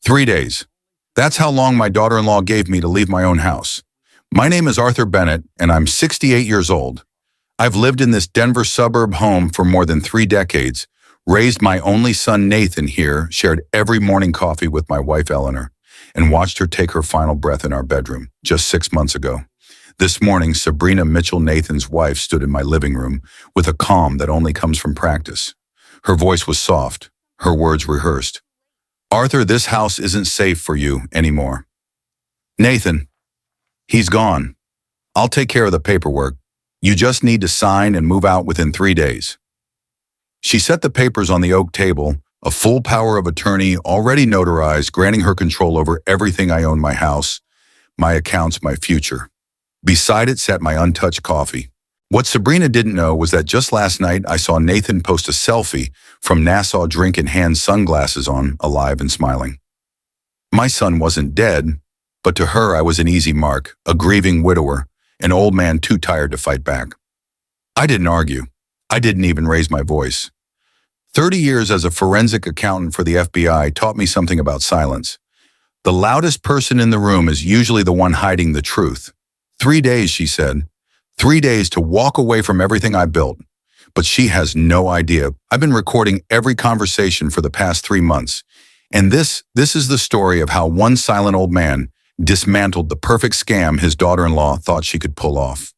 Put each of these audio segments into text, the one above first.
3 days. That's how long my daughter-in-law gave me to leave my own house. My name is Arthur Bennett, and I'm 68 years old. I've lived in this Denver suburb home for more than 3 decades, raised my only son Nathan here, shared every morning coffee with my wife Eleanor, and watched her take her final breath in our bedroom just 6 months ago. This morning, Sabrina Mitchell, Nathan's wife, stood in my living room with a calm that only comes from practice. Her voice was soft, her words rehearsed. Arthur, this house isn't safe for you anymore. Nathan, he's gone. I'll take care of the paperwork. You just need to sign and move out within 3 days. She set the papers on the oak table, a full power of attorney already notarized, granting her control over everything I own: my house, my accounts, my future. Beside it sat my untouched coffee. What Sabrina didn't know was that just last night I saw Nathan post a selfie from Nassau, drink in hand, sunglasses on, alive and smiling. My son wasn't dead, but to her I was an easy mark, a grieving widower, an old man too tired to fight back. I didn't argue. I didn't even raise my voice. 30 years as a forensic accountant for the FBI taught me something about silence. The loudest person in the room is usually the one hiding the truth. 3 days, she said. 3 days to walk away from everything I built. But she has no idea. I've been recording every conversation for the past 3 months. And this is the story of how one silent old man dismantled the perfect scam his daughter-in-law thought she could pull off.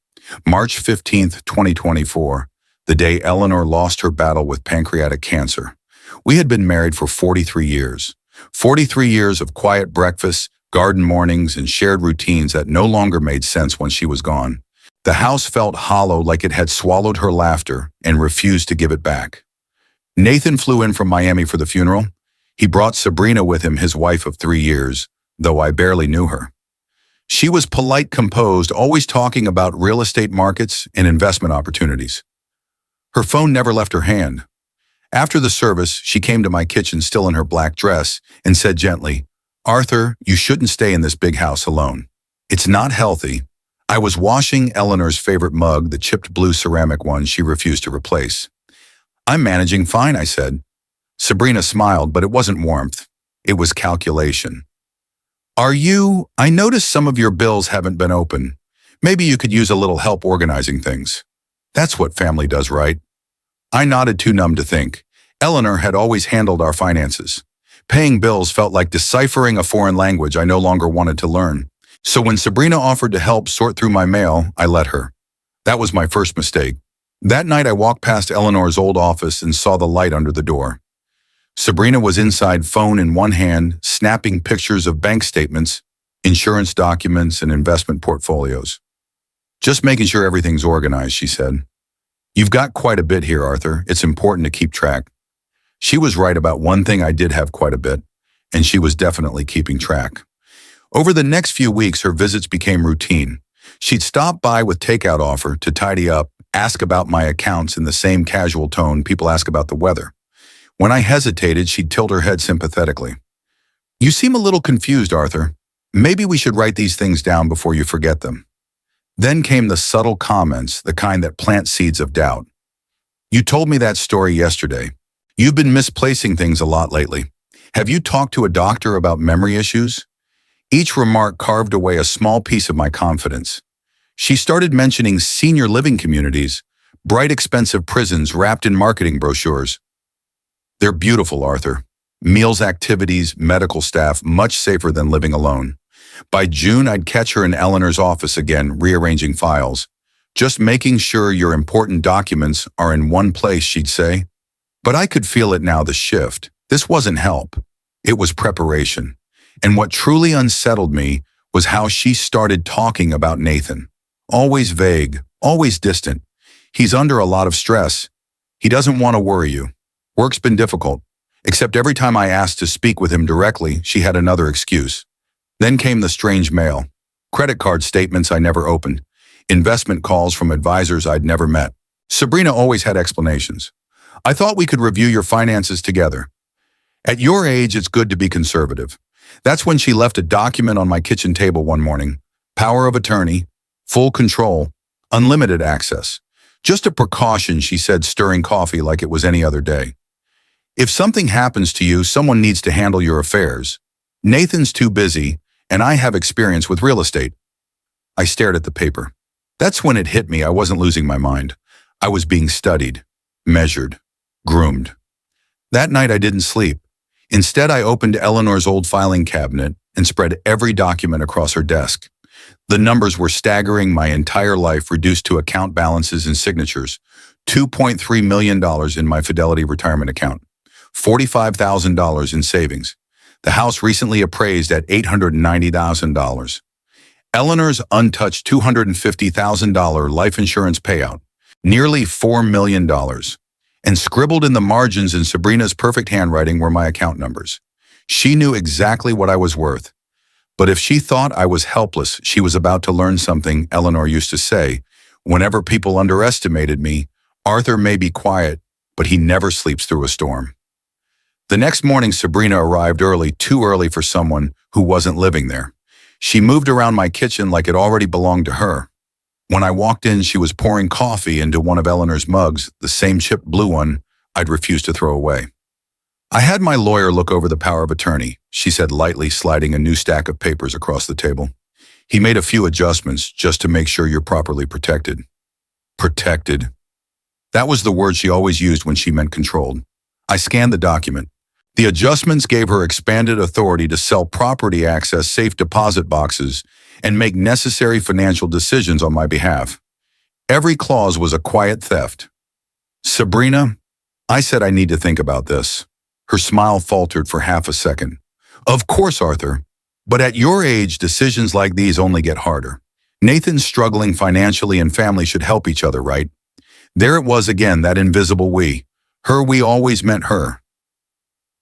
March 15th, 2024, the day Eleanor lost her battle with pancreatic cancer. We had been married for 43 years. 43 years of quiet breakfasts, garden mornings, and shared routines that no longer made sense when she was gone. The house felt hollow, like it had swallowed her laughter and refused to give it back. Nathan flew in from Miami for the funeral. He brought Sabrina with him, his wife of 3 years, though I barely knew her. She was polite, composed, always talking about real estate markets and investment opportunities. Her phone never left her hand. After the service, she came to my kitchen still in her black dress and said gently, "Arthur, you shouldn't stay in this big house alone. It's not healthy." I was washing Eleanor's favorite mug, the chipped blue ceramic one she refused to replace. "I'm managing fine," I said. Sabrina smiled, but it wasn't warmth. It was calculation. I noticed some of your bills haven't been open. Maybe you could use a little help organizing things." That's what family does, right? I nodded, too numb to think. Eleanor had always handled our finances. Paying bills felt like deciphering a foreign language I no longer wanted to learn. So when Sabrina offered to help sort through my mail, I let her. That was my first mistake. That night I walked past Eleanor's old office and saw the light under the door. Sabrina was inside, phone in one hand, snapping pictures of bank statements, insurance documents, and investment portfolios. "Just making sure everything's organized," she said. "You've got quite a bit here, Arthur. It's important to keep track." She was right about one thing: I did have quite a bit, and she was definitely keeping track. Over the next few weeks, her visits became routine. She'd stop by with takeout offer to tidy up, ask about my accounts in the same casual tone people ask about the weather. When I hesitated, she'd tilt her head sympathetically. "You seem a little confused, Arthur. Maybe we should write these things down before you forget them." Then came the subtle comments, the kind that plant seeds of doubt. "You told me that story yesterday. You've been misplacing things a lot lately. Have you talked to a doctor about memory issues?" Each remark carved away a small piece of my confidence. She started mentioning senior living communities, bright, expensive prisons wrapped in marketing brochures. "They're beautiful, Arthur. Meals, activities, medical staff, much safer than living alone." By June, I'd catch her in Eleanor's office again, rearranging files. "Just making sure your important documents are in one place," she'd say. But I could feel it now, the shift. This wasn't help. It was preparation. And what truly unsettled me was how she started talking about Nathan. Always vague, always distant. "He's under a lot of stress. He doesn't want to worry you. Work's been difficult." Except every time I asked to speak with him directly, she had another excuse. Then came the strange mail. Credit card statements I never opened. Investment calls from advisors I'd never met. Sabrina always had explanations. "I thought we could review your finances together. At your age, it's good to be conservative." That's when she left a document on my kitchen table one morning. Power of attorney, full control, unlimited access. "Just a precaution," she said, stirring coffee like it was any other day. "If something happens to you, someone needs to handle your affairs. Nathan's too busy, and I have experience with real estate. I stared at the paper. That's when it hit me I wasn't losing my mind. I was being studied, measured, groomed. That night I didn't sleep. Instead, I opened Eleanor's old filing cabinet and spread every document across her desk. The numbers were staggering, my entire life reduced to account balances and signatures. $2.3 million in my Fidelity retirement account. $45,000 in savings. The house recently appraised at $890,000. Eleanor's untouched $250,000 life insurance payout. Nearly $4 million. And scribbled in the margins in Sabrina's perfect handwriting were my account numbers. She knew exactly what I was worth. But if she thought I was helpless, she was about to learn something Eleanor used to say. Whenever people underestimated me, Arthur may be quiet, but he never sleeps through a storm. The next morning, Sabrina arrived early, too early for someone who wasn't living there. She moved around my kitchen like it already belonged to her. When I walked in, she was pouring coffee into one of Eleanor's mugs, the same chipped blue one I'd refused to throw away. I had my lawyer look over the power of attorney, she said lightly, sliding a new stack of papers across the table. He made a few adjustments just to make sure you're properly protected. Protected. That was the word she always used when she meant controlled. I scanned the document. The adjustments gave her expanded authority to sell property, access safe deposit boxes, and make necessary financial decisions on my behalf. Every clause was a quiet theft. Sabrina, I said I need to think about this. Her smile faltered for half a second. Of course, Arthur. But at your age, decisions like these only get harder. Nathan's struggling financially and family should help each other, right? There it was again, that invisible we. Her we always meant her.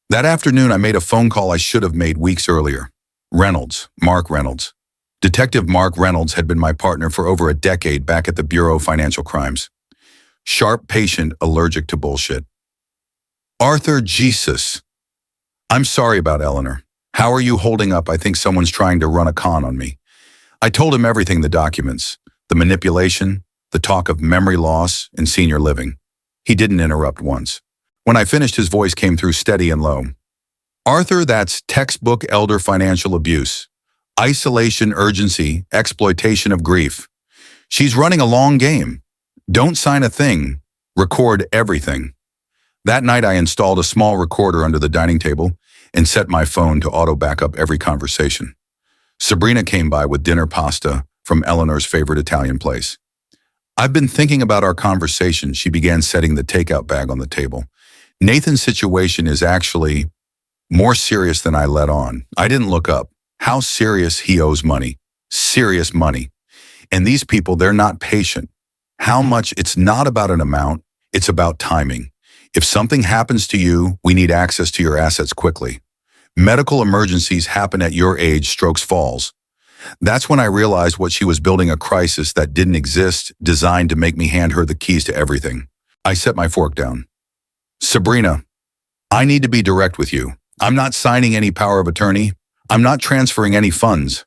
That afternoon, I made a phone call I should have made weeks earlier. Reynolds, Mark Reynolds. Detective Mark Reynolds had been my partner for over a decade back at the Bureau of Financial Crimes. Sharp, patient, allergic to bullshit. Arthur, Jesus. I'm sorry about Eleanor. How are you holding up? I think someone's trying to run a con on me. I told him everything, the documents, the manipulation, the talk of memory loss and senior living. He didn't interrupt once. When I finished, his voice came through steady and low. Arthur, that's textbook elder financial abuse. Isolation, urgency, exploitation of grief. She's running a long game. Don't sign a thing. Record everything. That night, I installed a small recorder under the dining table and set my phone to auto-back up every conversation. Sabrina came by with dinner pasta from Eleanor's favorite Italian place. I've been thinking about our conversation. She began setting the takeout bag on the table. Nathan's situation is actually more serious than I let on. I didn't look up. How serious? He owes money. Serious money. And these people, they're not patient. How much? It's not about an amount. It's about timing. If something happens to you, we need access to your assets quickly. Medical emergencies happen at your age, strokes, falls. That's when I realized what she was building, a crisis that didn't exist, designed to make me hand her the keys to everything. I set my fork down. Sabrina, I need to be direct with you. I'm not signing any power of attorney. I'm not transferring any funds.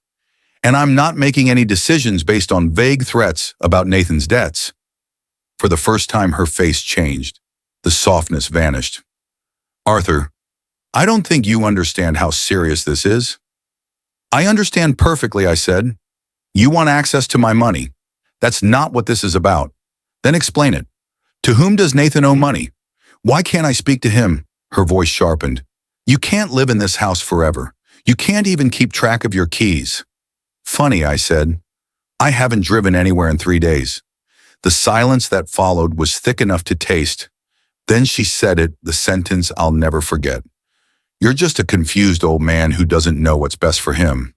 And I'm not making any decisions based on vague threats about Nathan's debts. For the first time, her face changed. The softness vanished. Arthur, I don't think you understand how serious this is. I understand perfectly, I said. You want access to my money. That's not what this is about. Then explain it. To whom does Nathan owe money? Why can't I speak to him? Her voice sharpened. You can't live in this house forever. You can't even keep track of your keys. Funny, I said. I haven't driven anywhere in 3 days. The silence that followed was thick enough to taste. Then she said it, the sentence I'll never forget. You're just a confused old man who doesn't know what's best for him.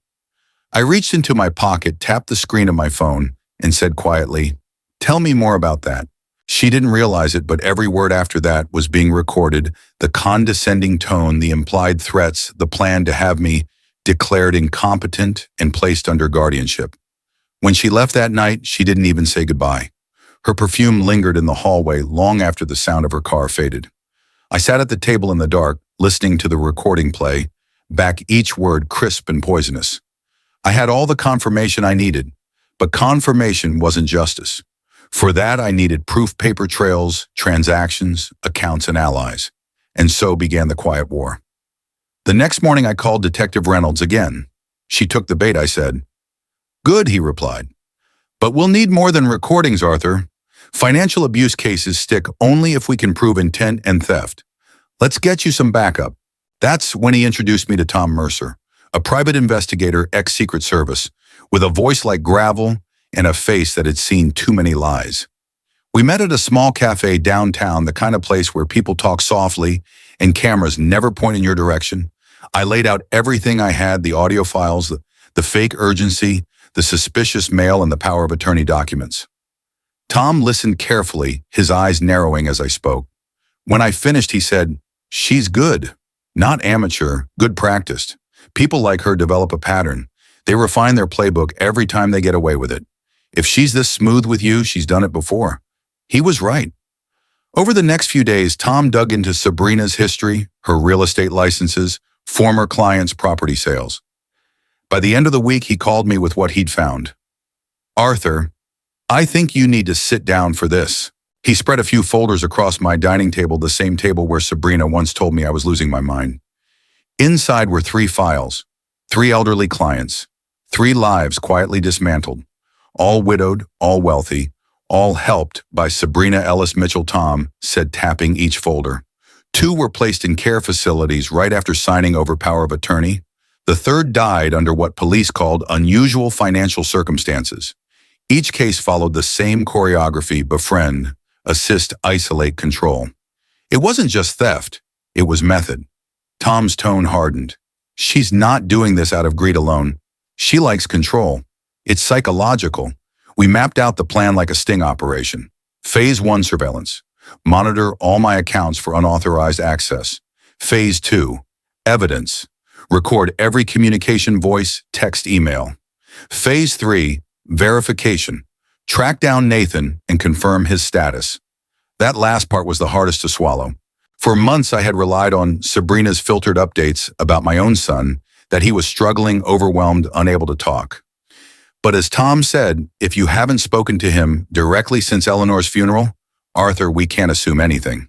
I reached into my pocket, tapped the screen of my phone, and said quietly, tell me more about that. She didn't realize it, but every word after that was being recorded, the condescending tone, the implied threats, the plan to have me declared incompetent and placed under guardianship. When she left that night, she didn't even say goodbye. Her perfume lingered in the hallway long after the sound of her car faded. I sat at the table in the dark, listening to the recording play, back each word crisp and poisonous. I had all the confirmation I needed, but confirmation wasn't justice. For that, I needed proof, paper trails, transactions, accounts, and allies. And so began the quiet war. The next morning I called Detective Reynolds again. She took the bait, I said. Good, he replied. But we'll need more than recordings, Arthur. Financial abuse cases stick only if we can prove intent and theft. Let's get you some backup. That's when he introduced me to Tom Mercer, a private investigator, ex-Secret Service, with a voice like gravel and a face that had seen too many lies. We met at a small cafe downtown, the kind of place where people talk softly and cameras never point in your direction. I laid out everything I had, the audio files, the fake urgency, the suspicious mail, and the power of attorney documents. Tom listened carefully, his eyes narrowing as I spoke. When I finished, he said, "She's good. Not amateur, good practiced. People like her develop a pattern. They refine their playbook every time they get away with it. If she's this smooth with you, she's done it before." He was right. Over the next few days, Tom dug into Sabrina's history, her real estate licenses, former clients' property sales. By the end of the week, he called me with what he'd found. "Arthur, I think you need to sit down for this." He spread a few folders across my dining table, the same table where Sabrina once told me I was losing my mind. Inside were 3 files, 3 elderly clients, 3 lives quietly dismantled, all widowed, all wealthy, all helped by Sabrina Ellis Mitchell. Tom said, tapping each folder. 2 were placed in care facilities right after signing over power of attorney. The 3rd died under what police called unusual financial circumstances. Each case followed the same choreography: befriend, assist, isolate, control. It wasn't just theft, it was method. Tom's tone hardened. She's not doing this out of greed alone. She likes control. It's psychological. We mapped out the plan like a sting operation. Phase 1, surveillance. Monitor all my accounts for unauthorized access. Phase 2, evidence. Record every communication, voice, text, email. Phase 3, verification. Track down Nathan and confirm his status. That last part was the hardest to swallow. For months, I had relied on Sabrina's filtered updates about my own son, that he was struggling, overwhelmed, unable to talk. But as Tom said, if you haven't spoken to him directly since Eleanor's funeral, Arthur, we can't assume anything.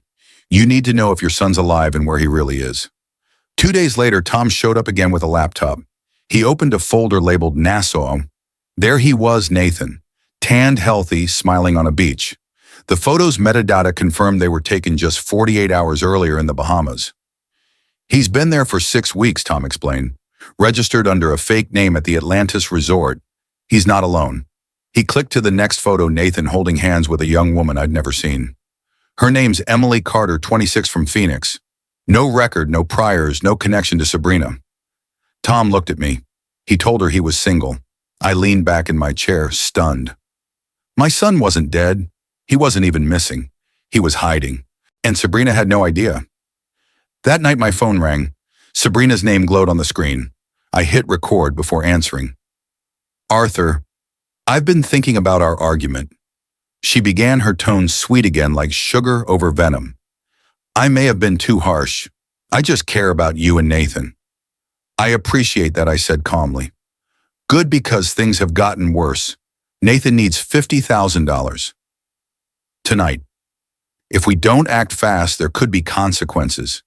You need to know if your son's alive and where he really is. 2 days later, Tom showed up again with a laptop. He opened a folder labeled Nassau. There he was, Nathan, tanned, healthy, smiling on a beach. The photos' metadata confirmed they were taken just 48 hours earlier in the Bahamas. He's been there for 6 weeks, Tom explained, registered under a fake name at the Atlantis Resort. He's not alone. He clicked to the next photo, Nathan holding hands with a young woman I'd never seen. Her name's Emily Carter, 26, from Phoenix. No record, no priors, no connection to Sabrina. Tom looked at me. He told her he was single. I leaned back in my chair, stunned. My son wasn't dead. He wasn't even missing. He was hiding. And Sabrina had no idea. That night my phone rang. Sabrina's name glowed on the screen. I hit record before answering. "Arthur, I've been thinking about our argument." She began, her tone sweet again, like sugar over venom. "I may have been too harsh. I just care about you and Nathan." "I appreciate that," I said calmly. "Good, because things have gotten worse. Nathan needs $50,000. Tonight. If we don't act fast, there could be consequences.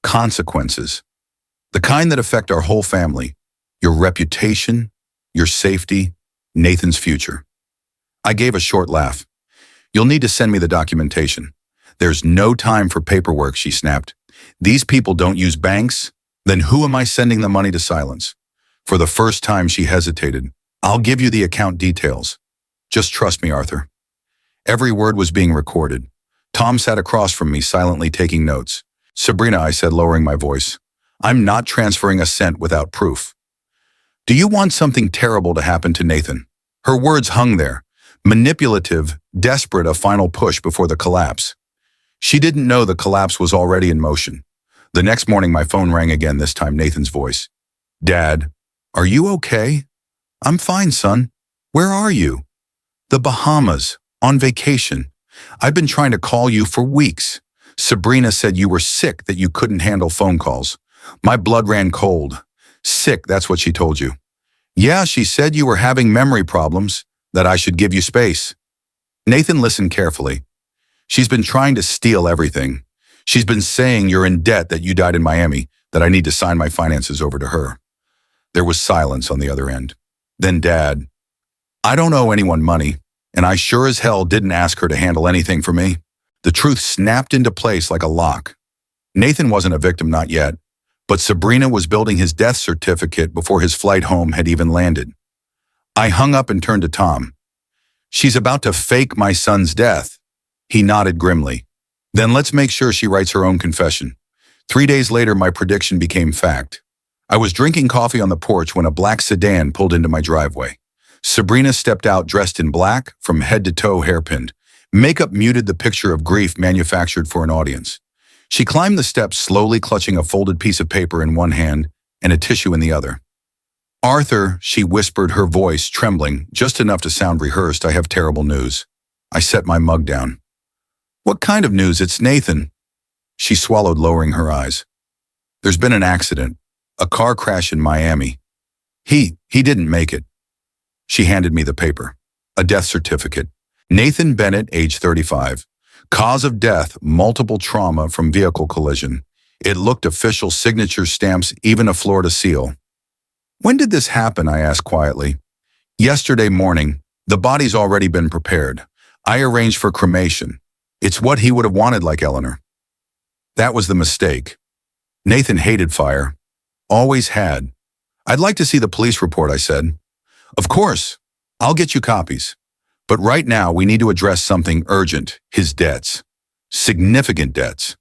Consequences. The kind that affect our whole family. Your reputation, your safety, Nathan's future." I gave a short laugh. "You'll need to send me the documentation." "There's no time for paperwork," she snapped. "These people don't use banks. Then who am I sending the money to silence?" For the first time, she hesitated. "I'll give you the account details. Just trust me, Arthur." Every word was being recorded. Tom sat across from me, silently taking notes. "Sabrina," I said, lowering my voice, "I'm not transferring a cent without proof. Do you want something terrible to happen to Nathan?" Her words hung there, manipulative, desperate, a final push before the collapse. She didn't know the collapse was already in motion. The next morning, my phone rang again, this time Nathan's voice. "Dad, are you okay?" "I'm fine, son. Where are you?" "The Bahamas, on vacation. I've been trying to call you for weeks. Sabrina said you were sick, that you couldn't handle phone calls. My blood ran cold. Sick, that's what she told you." "Yeah, she said you were having memory problems, that I should give you space." Nathan listened carefully. "She's been trying to steal everything. She's been saying you're in debt, that you died in Miami, that I need to sign my finances over to her. There was silence on the other end. Then Dad, I don't owe anyone money, and I sure as hell didn't ask her to handle anything for me. The truth snapped into place like a lock. Nathan wasn't a victim, not yet, but Sabrina was building his death certificate before his flight home had even landed. I hung up and turned to Tom. She's about to fake my son's death. He nodded grimly. Then let's make sure she writes her own confession. 3 days later, my prediction became fact. I was drinking coffee on the porch when a black sedan pulled into my driveway. Sabrina stepped out dressed in black, from head to toe hairpinned. Makeup muted the picture of grief manufactured for an audience. She climbed the steps slowly, clutching a folded piece of paper in one hand and a tissue in the other. Arthur, she whispered, her voice trembling, just enough to sound rehearsed, I have terrible news. I set my mug down. What kind of news? It's Nathan. She swallowed, lowering her eyes. There's been an accident. A car crash in Miami. He didn't make it. She handed me the paper. A death certificate. Nathan Bennett, age 35. Cause of death, multiple trauma from vehicle collision. It looked official, signature stamps, even a Florida seal. When did this happen? I asked quietly. Yesterday morning. The body's already been prepared. I arranged for cremation. It's what he would have wanted, like Eleanor. That was the mistake. Nathan hated fire. Always had. I'd like to see the police report, I said. Of course. I'll get you copies. But right now, we need to address something urgent, his debts. Significant debts.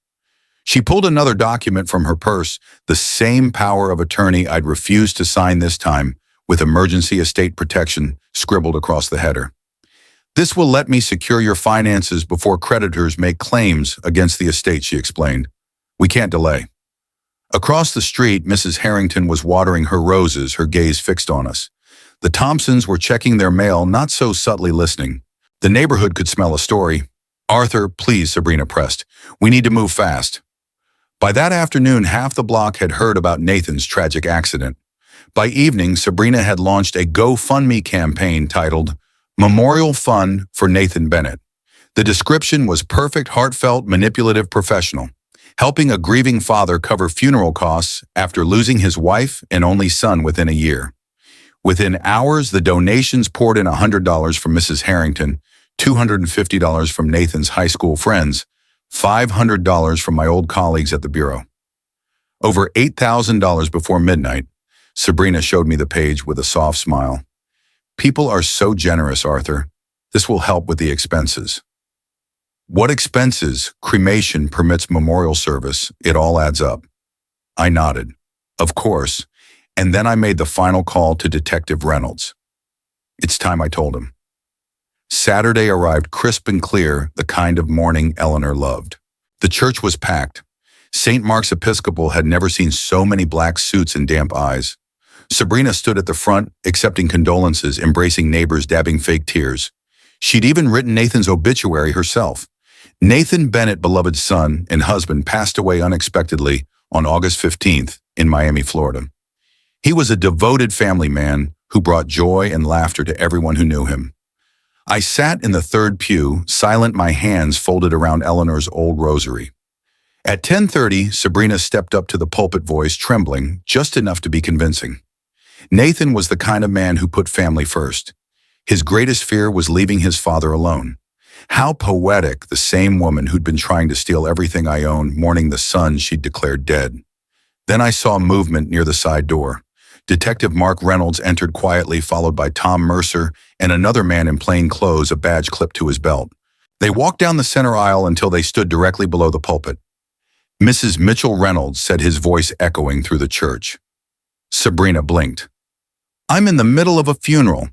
She pulled another document from her purse, the same power of attorney I'd refused to sign this time, with emergency estate protection scribbled across the header. This will let me secure your finances before creditors make claims against the estate, she explained. We can't delay. Across the street, Mrs. Harrington was watering her roses, her gaze fixed on us. The Thompsons were checking their mail, not so subtly listening. The neighborhood could smell a story. Arthur, please, Sabrina pressed. We need to move fast. By that afternoon, half the block had heard about Nathan's tragic accident. By evening, Sabrina had launched a GoFundMe campaign titled Memorial Fund for Nathan Bennett. The description was perfect, heartfelt, manipulative, professional, helping a grieving father cover funeral costs after losing his wife and only son within a year. Within hours, the donations poured in $100 from Mrs. Harrington, $250 from Nathan's high school friends, $500 from my old colleagues at the Bureau. Over $8,000 before midnight, Sabrina showed me the page with a soft smile. People are so generous, Arthur. This will help with the expenses. What expenses? Cremation permits memorial service. It all adds up. I nodded. Of course. And then I made the final call to Detective Reynolds. It's time, I told him. Saturday arrived crisp and clear, the kind of morning Eleanor loved. The church was packed. St. Mark's Episcopal had never seen so many black suits and damp eyes. Sabrina stood at the front, accepting condolences, embracing neighbors, dabbing fake tears. She'd even written Nathan's obituary herself. Nathan Bennett, beloved son and husband, passed away unexpectedly on August 15th in Miami, Florida. He was a devoted family man who brought joy and laughter to everyone who knew him. I sat in the third pew, silent, my hands folded around Eleanor's old rosary. At 10:30, Sabrina stepped up to the pulpit, voice trembling, just enough to be convincing. Nathan was the kind of man who put family first. His greatest fear was leaving his father alone. How poetic, the same woman who'd been trying to steal everything I owned, mourning the son she'd declared dead. Then I saw movement near the side door. Detective Mark Reynolds entered quietly, followed by Tom Mercer and another man in plain clothes, a badge clipped to his belt. They walked down the center aisle until they stood directly below the pulpit. Mrs. Mitchell Reynolds, said, his voice echoing through the church. Sabrina blinked. I'm in the middle of a funeral.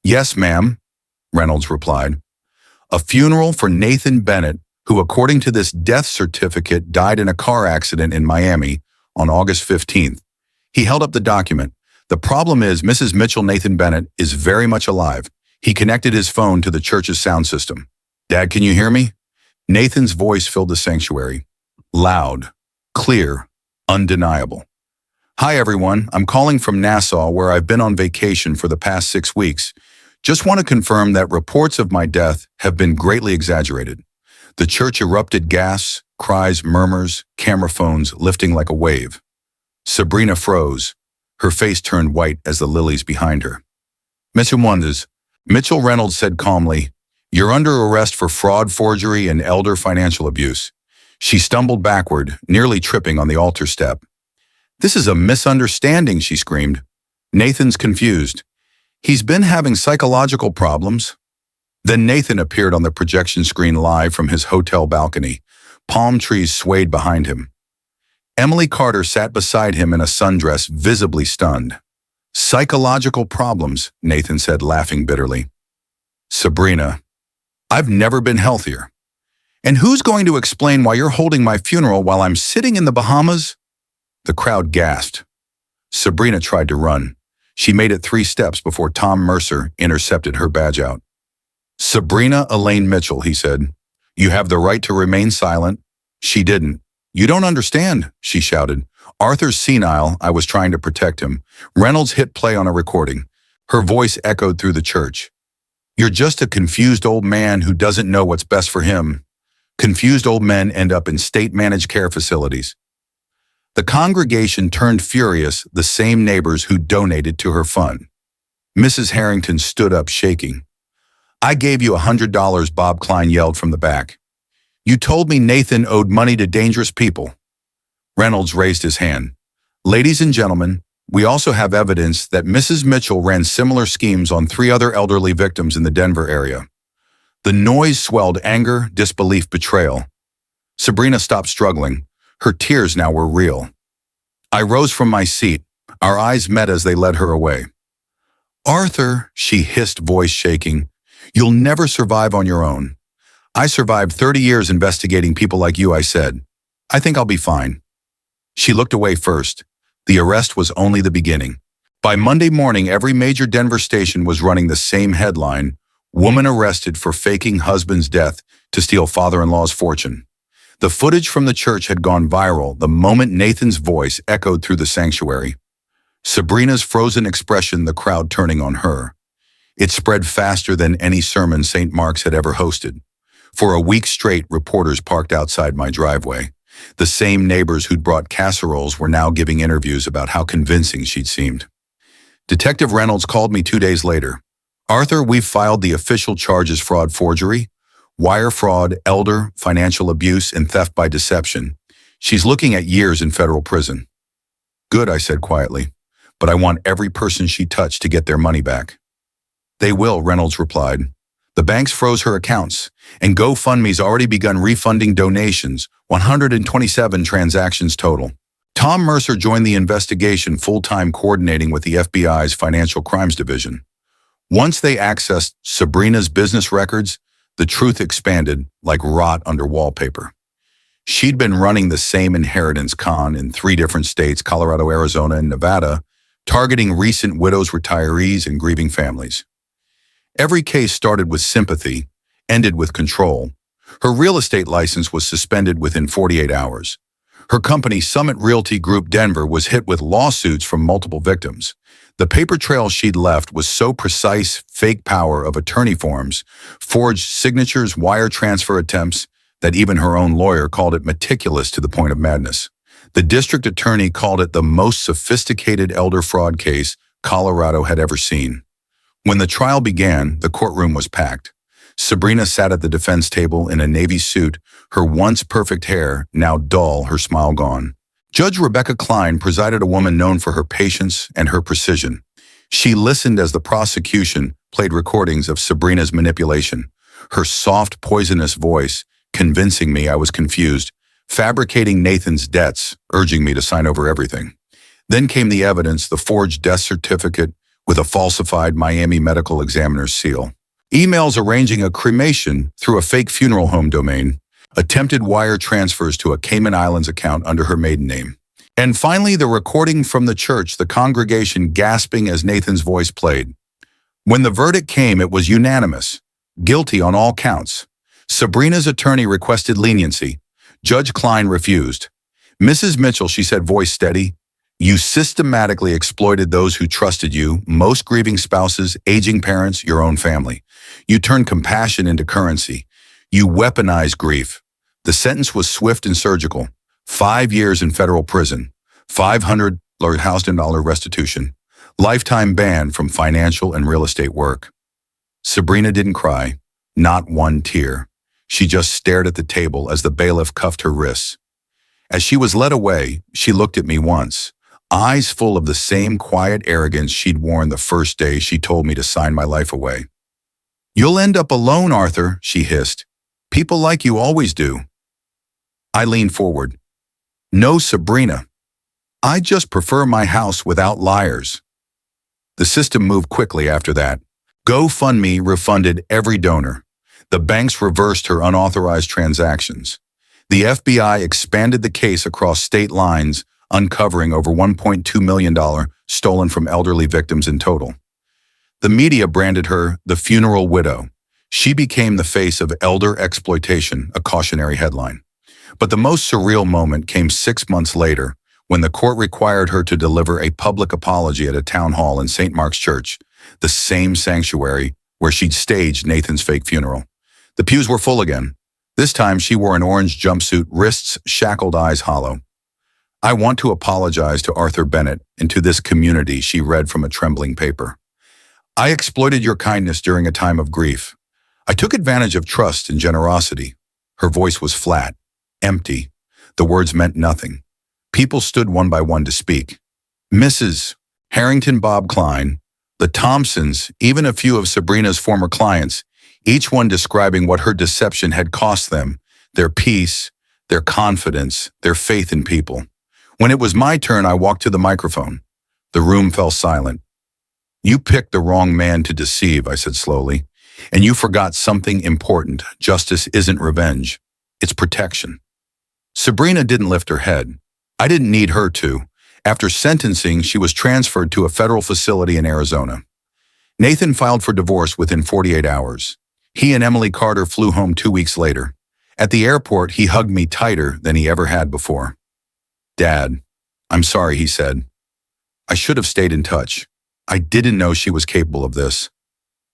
Yes, ma'am, Reynolds replied. A funeral for Nathan Bennett, who, according to this death certificate, died in a car accident in Miami on August 15th. He held up the document. The problem is Mrs. Mitchell, Nathan Bennett is very much alive. He connected his phone to the church's sound system. Dad, can you hear me? Nathan's voice filled the sanctuary. Loud, clear, undeniable. Hi, everyone. I'm calling from Nassau, where I've been on vacation for the past 6 weeks. Just want to confirm that reports of my death have been greatly exaggerated. The church erupted, gasps, cries, murmurs, camera phones lifting like a wave. Sabrina froze. Her face turned white as the lilies behind her. Mr. Wonders, Mitchell Reynolds said calmly, "You're under arrest for fraud, forgery, and elder financial abuse." She stumbled backward, nearly tripping on the altar step. "This is a misunderstanding," she screamed. "Nathan's confused. He's been having psychological problems." Then Nathan appeared on the projection screen live from his hotel balcony. Palm trees swayed behind him. Emily Carter sat beside him in a sundress, visibly stunned. "Psychological problems," Nathan said, laughing bitterly. "Sabrina, I've never been healthier. And who's going to explain why you're holding my funeral while I'm sitting in the Bahamas?" The crowd gasped. Sabrina tried to run. She made it 3 steps before Tom Mercer intercepted her badge out. "Sabrina Elaine Mitchell," he said, "you have the right to remain silent." She didn't. "You don't understand," she shouted. "Arthur's senile, I was trying to protect him." Reynolds hit play on a recording. Her voice echoed through the church. "You're just a confused old man who doesn't know what's best for him. Confused old men end up in state-managed care facilities." The congregation turned furious, the same neighbors who donated to her fund. Mrs. Harrington stood up shaking. "I gave you $100, Bob Klein yelled from the back. "You told me Nathan owed money to dangerous people." Reynolds raised his hand. "Ladies and gentlemen, we also have evidence that Mrs. Mitchell ran similar schemes on 3 other elderly victims in the Denver area." The noise swelled anger, disbelief, betrayal. Sabrina stopped struggling. Her tears now were real. I rose from my seat. Our eyes met as they led her away. "Arthur," she hissed, voice shaking, "you'll never survive on your own." "I survived 30 years investigating people like you," I said. "I think I'll be fine." She looked away first. The arrest was only the beginning. By Monday morning, every major Denver station was running the same headline: "Woman arrested for faking husband's death to steal father-in-law's fortune." The footage from the church had gone viral the moment Nathan's voice echoed through the sanctuary. Sabrina's frozen expression, the crowd turning on her. It spread faster than any sermon St. Mark's had ever hosted. For a week straight, reporters parked outside my driveway. The same neighbors who'd brought casseroles were now giving interviews about how convincing she'd seemed. Detective Reynolds called me 2 days later. "Arthur, we've filed the official charges: fraud, forgery, wire fraud, elder, financial abuse, and theft by deception. She's looking at years in federal prison." "Good," I said quietly, "but I want every person she touched to get their money back." "They will," Reynolds replied. "The banks froze her accounts, and GoFundMe's already begun refunding donations, 127 transactions total." Tom Mercer joined the investigation full-time, coordinating with the FBI's Financial Crimes Division. Once they accessed Sabrina's business records, the truth expanded like rot under wallpaper. She'd been running the same inheritance con in 3 different states, Colorado, Arizona, and Nevada, targeting recent widows, retirees, and grieving families. Every case started with sympathy, ended with control. Her real estate license was suspended within 48 hours. Her company, Summit Realty Group Denver, was hit with lawsuits from multiple victims. The paper trail she'd left was so precise: fake power of attorney forms, forged signatures, wire transfer attempts, that even her own lawyer called it meticulous to the point of madness. The district attorney called it the most sophisticated elder fraud case Colorado had ever seen. When the trial began, the courtroom was packed. Sabrina sat at the defense table in a navy suit, her once perfect hair now dull, her smile gone. Judge Rebecca Klein presided, a woman known for her patience and her precision. She listened as the prosecution played recordings of Sabrina's manipulation, her soft, poisonous voice convincing me I was confused, fabricating Nathan's debts, urging me to sign over everything. Then came the evidence: the forged death certificate with a falsified Miami medical examiner's seal, emails arranging a cremation through a fake funeral home domain, attempted wire transfers to a Cayman Islands account under her maiden name. And finally, the recording from the church, the congregation gasping as Nathan's voice played. When the verdict came, it was unanimous: guilty on all counts. Sabrina's attorney requested leniency. Judge Klein refused. "Mrs. Mitchell," she said, voice steady, "you systematically exploited those who trusted you, most grieving spouses, aging parents, your own family. You turned compassion into currency. You weaponized grief. The sentence was swift and surgical: 5 years in federal prison. $500,000 restitution, lifetime ban from financial and real estate work. Sabrina didn't cry, not one tear. She just stared at the table as the bailiff cuffed her wrists. As she was led away, she looked at me once, eyes full of the same quiet arrogance she'd worn the first day she told me to sign my life away. "You'll end up alone, Arthur," she hissed. "People like you always do." I leaned forward. "No, Sabrina. I just prefer my house without liars." The system moved quickly after that. GoFundMe refunded every donor. The banks reversed her unauthorized transactions. The FBI expanded the case across state lines, uncovering over $1.2 million stolen from elderly victims in total. The media branded her the funeral widow. She became the face of elder exploitation, a cautionary headline. But the most surreal moment came 6 months later, when the court required her to deliver a public apology at a town hall in St. Mark's Church, the same sanctuary where she'd staged Nathan's fake funeral. The pews were full again. This time she wore an orange jumpsuit, wrists shackled, eyes hollow. "I want to apologize to Arthur Bennett and to this community," she read from a trembling paper. "I exploited your kindness during a time of grief. I took advantage of trust and generosity." Her voice was flat, empty. The words meant nothing. People stood one by one to speak. Mrs. Harrington, Bob Klein, the Thompsons, even a few of Sabrina's former clients, each one describing what her deception had cost them, their peace, their confidence, their faith in people. When it was my turn, I walked to the microphone. The room fell silent. "You picked the wrong man to deceive," I said slowly, "and you forgot something important. Justice isn't revenge. It's protection." Sabrina didn't lift her head. I didn't need her to. After sentencing, she was transferred to a federal facility in Arizona. Nathan filed for divorce within 48 hours. He and Emily Carter flew home 2 weeks later. At the airport, he hugged me tighter than he ever had before. "Dad, I'm sorry," he said. "I should have stayed in touch. I didn't know she was capable of this."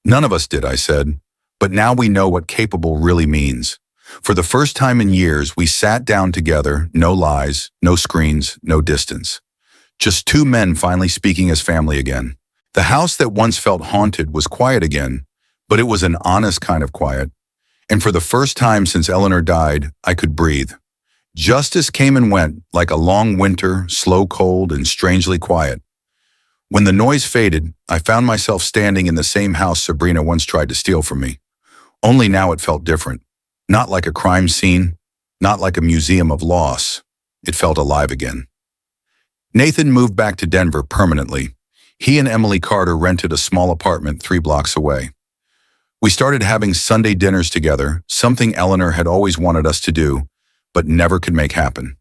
"None of us did," I said. "But now we know what capable really means." For the first time in years, we sat down together, no lies, no screens, no distance. Just two men finally speaking as family again. The house that once felt haunted was quiet again, but it was an honest kind of quiet. And for the first time since Eleanor died, I could breathe. Justice came and went, like a long winter, slow cold and strangely quiet. When the noise faded, I found myself standing in the same house Sabrina once tried to steal from me. Only now it felt different. Not like a crime scene, not like a museum of loss. It felt alive again. Nathan moved back to Denver permanently. He and Emily Carter rented a small apartment 3 blocks away. We started having Sunday dinners together, something Eleanor had always wanted us to do, but never could make happen.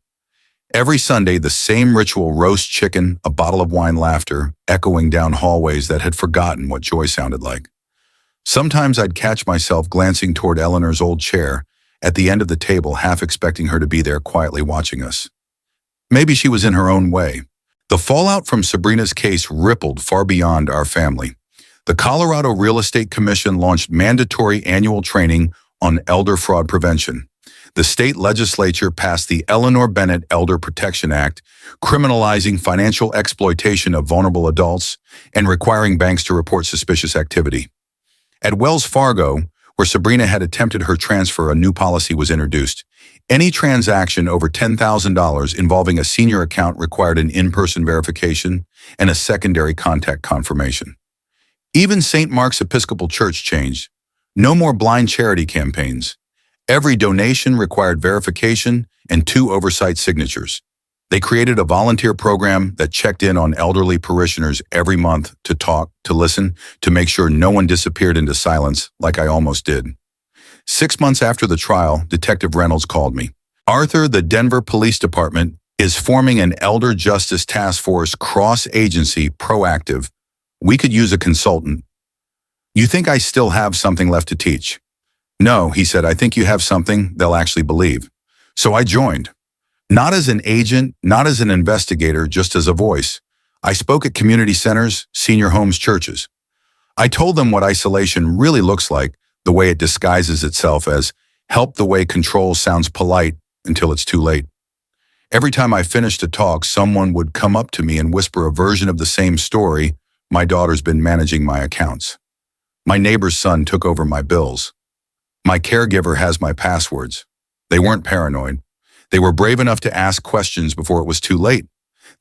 Every Sunday, the same ritual: roast chicken, a bottle of wine, laughter, echoing down hallways that had forgotten what joy sounded like. Sometimes I'd catch myself glancing toward Eleanor's old chair at the end of the table, half expecting her to be there quietly watching us. Maybe she was in her own way. The fallout from Sabrina's case rippled far beyond our family. The Colorado Real Estate Commission launched mandatory annual training on elder fraud prevention. The state legislature passed the Eleanor Bennett Elder Protection Act, criminalizing financial exploitation of vulnerable adults and requiring banks to report suspicious activity. At Wells Fargo, where Sabrina had attempted her transfer, a new policy was introduced. Any transaction over $10,000 involving a senior account required an in-person verification and a secondary contact confirmation. Even St. Mark's Episcopal Church changed. No more blind charity campaigns. Every donation required verification and 2 oversight signatures. They created a volunteer program that checked in on elderly parishioners every month to talk, to listen, to make sure no one disappeared into silence like I almost did. 6 months after the trial, Detective Reynolds called me. "Arthur, the Denver Police Department is forming an Elder Justice Task Force, cross-agency, proactive. We could use a consultant. You think I still have something left to teach?" "No," he said, "I think you have something they'll actually believe." So I joined. Not as an agent, not as an investigator, just as a voice. I spoke at community centers, senior homes, churches. I told them what isolation really looks like, the way it disguises itself as help, the way control sounds polite until it's too late. Every time I finished a talk, someone would come up to me and whisper a version of the same story. My daughter's been managing my accounts. My neighbor's son took over my bills. My caregiver has my passwords. They weren't paranoid. They were brave enough to ask questions before it was too late.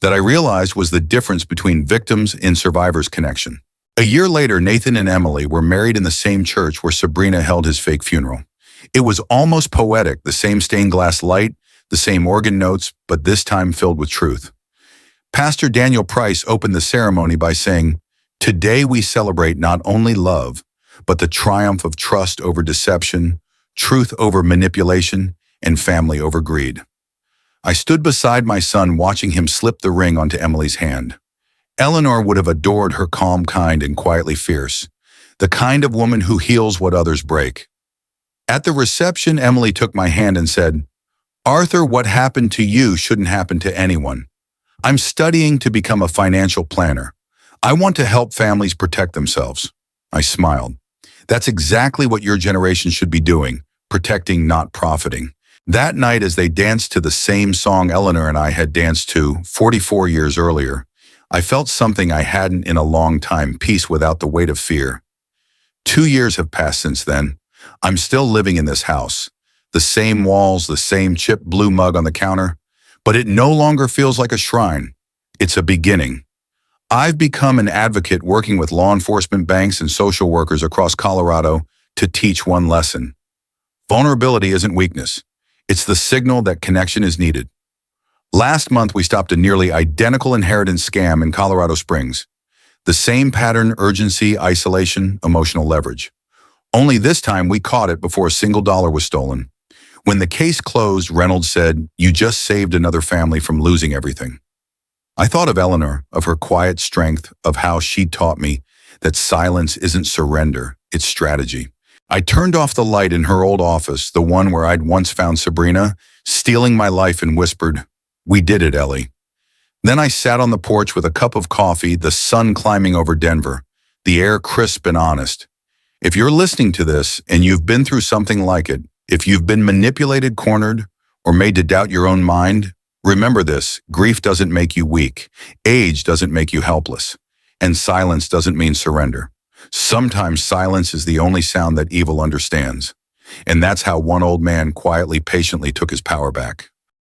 That I realized was the difference between victims and survivors' connection. A year later, Nathan and Emily were married in the same church where Sabrina held his fake funeral. It was almost poetic, the same stained glass light, the same organ notes, but this time filled with truth. Pastor Daniel Price opened the ceremony by saying, "Today we celebrate not only love, but the triumph of trust over deception, truth over manipulation, and family over greed." I stood beside my son watching him slip the ring onto Emily's hand. Eleanor would have adored her calm kind and quietly fierce, the kind of woman who heals what others break. At the reception, Emily took my hand and said, "Arthur, what happened to you shouldn't happen to anyone. I'm studying to become a financial planner. I want to help families protect themselves." I smiled. That's exactly what your generation should be doing, protecting, not profiting. That night, as they danced to the same song Eleanor and I had danced to 44 years earlier, I felt something I hadn't in a long time, peace without the weight of fear. 2 years have passed since then. I'm still living in this house. The same walls, the same chipped blue mug on the counter, but it no longer feels like a shrine. It's a beginning. I've become an advocate working with law enforcement, banks, and social workers across Colorado to teach one lesson. Vulnerability isn't weakness. It's the signal that connection is needed. Last month, we stopped a nearly identical inheritance scam in Colorado Springs. The same pattern: urgency, isolation, emotional leverage. Only this time, we caught it before a single dollar was stolen. When the case closed, Reynolds said, "You just saved another family from losing everything." I thought of Eleanor, of her quiet strength, of how she taught me that silence isn't surrender, it's strategy. I turned off the light in her old office, the one where I'd once found Sabrina, stealing my life, and whispered, "We did it, Ellie." Then I sat on the porch with a cup of coffee, the sun climbing over Denver, the air crisp and honest. If you're listening to this and you've been through something like it, if you've been manipulated, cornered, or made to doubt your own mind, remember this: grief doesn't make you weak, age doesn't make you helpless, and silence doesn't mean surrender. Sometimes silence is the only sound that evil understands. And that's how one old man quietly, patiently took his power back.